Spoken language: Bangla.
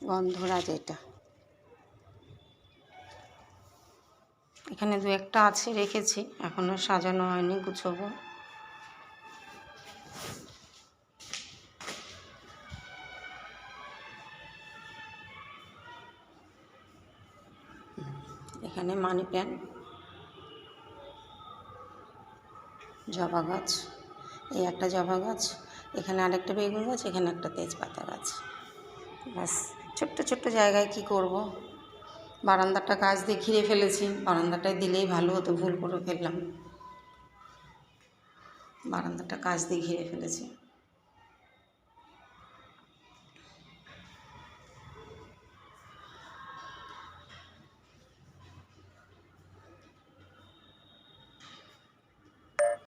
গন্ধরাজ এটা। এখানে দু একটা আছে, রেখেছি, এখনও সাজানো হয়নি, গুছাবো। এখানে মানি প্ল্যান্ট, জবা গাছ, এই একটা জবা গাছ, এখানে আরেকটা বেগুন গাছ, এখানে একটা তেজপাতা গাছ। ব্যাস, ছোট্ট ছোট্ট জায়গায় কি করব। বারান্দাটা গাছ দিয়ে ঘিরে ফেলেছি, বারান্দাটায় দিলেই ভালো হতো, ভুল করে ফেললাম, বারান্দাটা গাছ দিয়ে ঘিরে ফেলেছি।